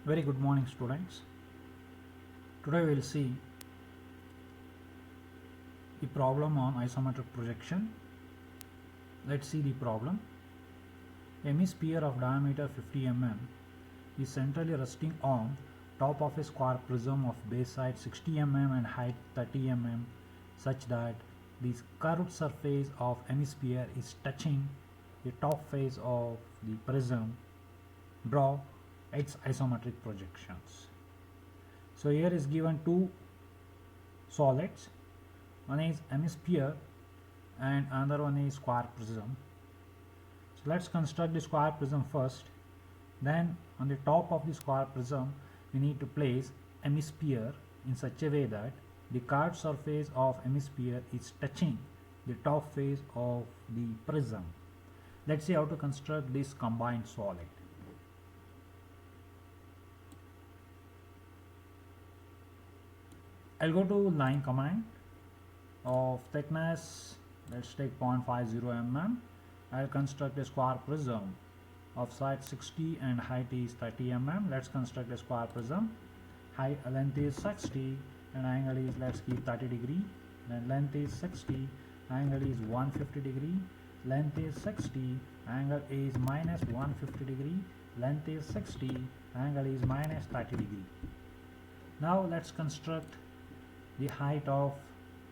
Very good morning, students. Today we will see the problem on isometric projection. Let's see the problem. A hemisphere of diameter 50 mm is centrally resting on top of a square prism of base side 60 mm and height 30 mm such that the curved surface of hemisphere is touching the top face of the prism. Draw its isometric projections. So here is given two solids. One is hemisphere and another one is square prism. So let's construct the square prism first. Then on the top of the square prism we need to place hemisphere in such a way that the curved surface of hemisphere is touching the top face of the prism. Let's see how to construct this combined solid. I'll go to line command of thickness, let's take 0.50 mm. I'll construct a square prism of side 60 and height is 30 mm. Let's construct a square prism. Height length is 60 and angle is, let's keep 30 degree. Then length is 60, angle is 150 degree. Length is 60, angle is minus 150 degree. Length is 60, angle is minus 30 degree. Now let's construct the height of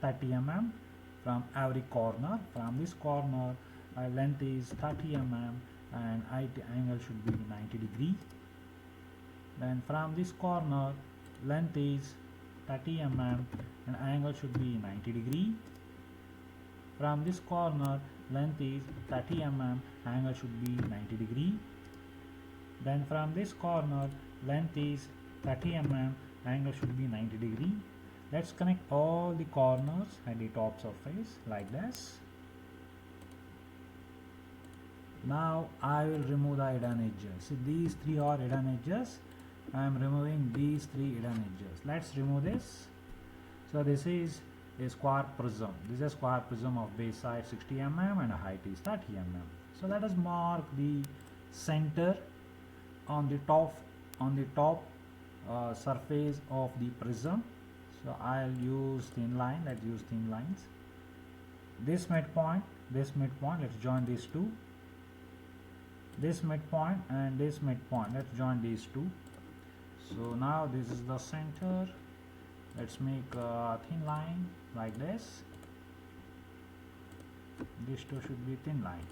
30 mm from every corner. From this corner length is 30 mm and height angle should be 90 degree. Then from this corner length is 30 mm and angle should be 90 degree. From this corner length is 30 mm, angle should be 90 degree. Then from this corner length is 30 mm, angle should be 90 degree. Let's connect all the corners at the top surface like this. Now I will remove the hidden edges. See, these three are hidden edges. I am removing these three hidden edges. Let's remove this. So this is a square prism. This is a square prism of base side 60 mm and height is 30 mm. So let us mark the center on the top surface of the prism. So I'll use thin line. Let's use thin lines. This midpoint, let's join these two. This midpoint and this midpoint, let's join these two. So now this is the center. Let's make a thin line like this. These two should be thin line.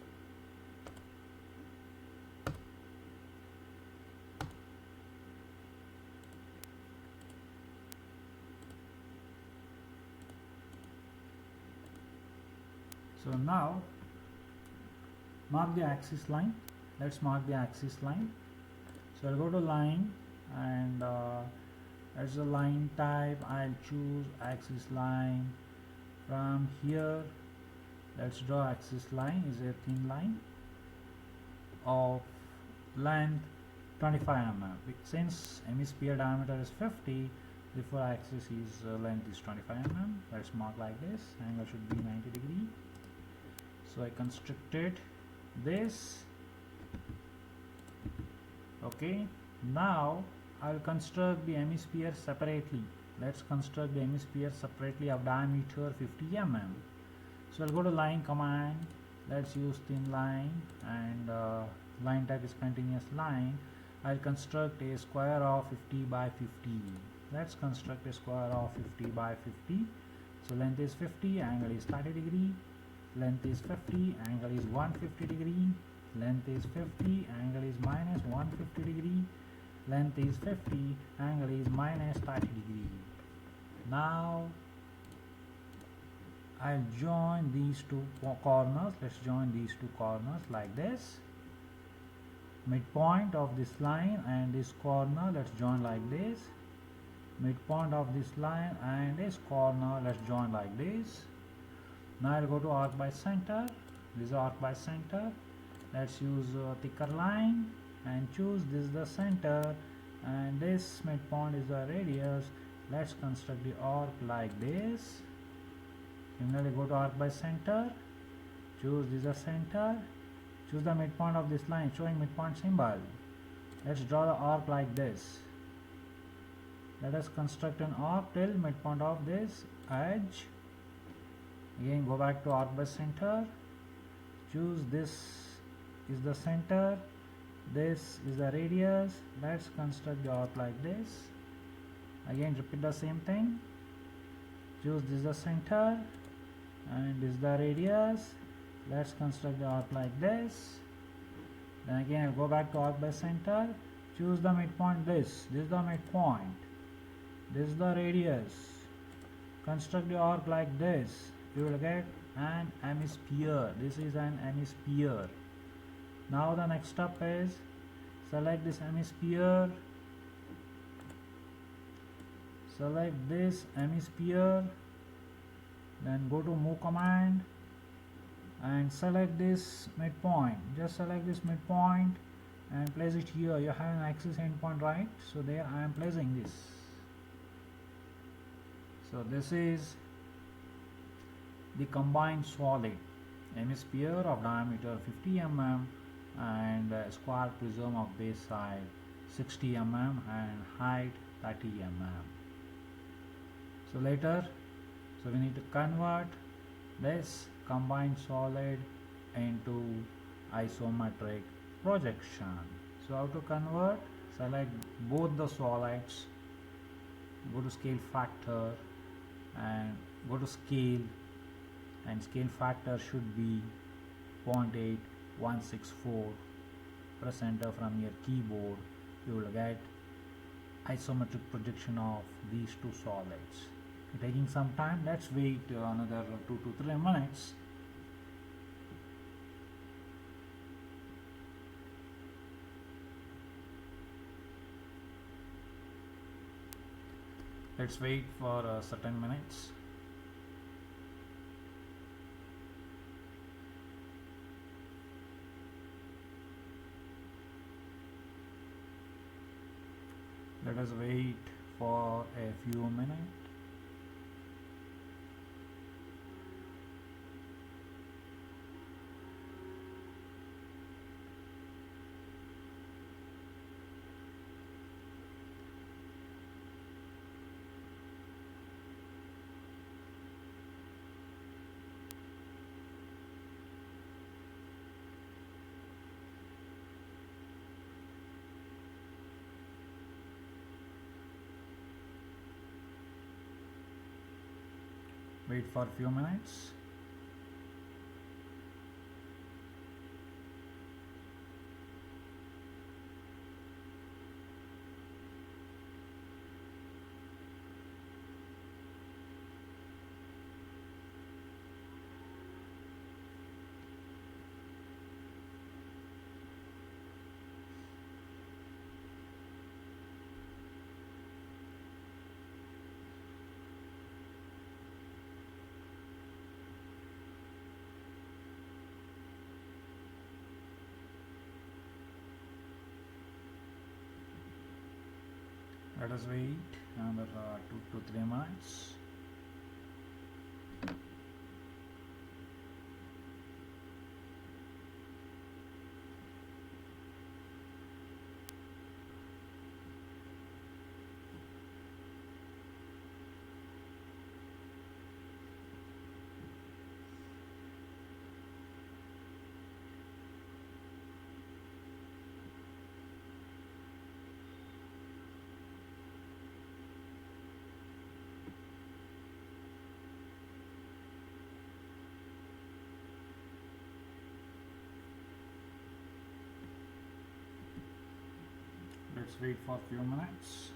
So now mark the axis line. Let's mark the axis line. So I'll go to line and as a line type I'll choose axis line. From here let's draw axis line is a thin line of length 25 mm. Since hemisphere diameter is 50, therefore axis is length is 25 mm. Let's mark like this. Angle should be 90 degree. So I constructed this. Okay, now I'll construct the hemisphere separately. Let's construct the hemisphere separately of diameter 50 mm. So I'll go to line command. Let's use thin line and line type is continuous line. I'll construct a square of 50 by 50. Let's construct a square of 50 by 50. So length is 50, angle is 30 degree. Length is 50, angle is 150 degree. Length is 50, angle is minus 150 degree. Length is 50, angle is minus 30 degree. Now I'll join these two corners. Let's join these two corners like this. Midpoint of this line and this corner, let's join like this. Midpoint of this line and this corner, let's join like this. Now I'll go to arc by center. This is arc by center. Let's use a thicker line and choose this is the center and this midpoint is the radius. Let's construct the arc like this. Similarly, go to arc by center. Choose this is the center. Choose the midpoint of this line showing midpoint symbol. Let's draw the arc like this. Let us construct an arc till midpoint of this edge. Again go back to arc by center, choose this is the center, this is the radius. Let's construct the arc like this. Again repeat the same thing, choose this is the center and this is the radius. Let's construct the arc like this. Then again I'll go back to arc by center, choose the midpoint, this is the midpoint, this is the radius. Construct the arc like this. You will get an hemisphere. This is an hemisphere. Now the next step is select this hemisphere, select this hemisphere, then go to move command and select this midpoint. Just select this midpoint and place it here. You have an axis endpoint, right? So there I am placing this. So this is the combined solid hemisphere of diameter 50 mm and a square prism of base side 60 mm and height 30 mm. So later, so we need to convert this combined solid into isometric projection. So how to convert? Select both the solids, go to scale factor and go to scale, and scale factor should be 0.8164. Press enter from your keyboard. You will get isometric projection of these two solids. Taking some time, let's wait another 2 to 3 minutes. Let's wait for certain minutes. Let us wait for a few minutes. Wait for a few minutes. Let us wait another 2 to 3 minutes. Let's wait for a few minutes.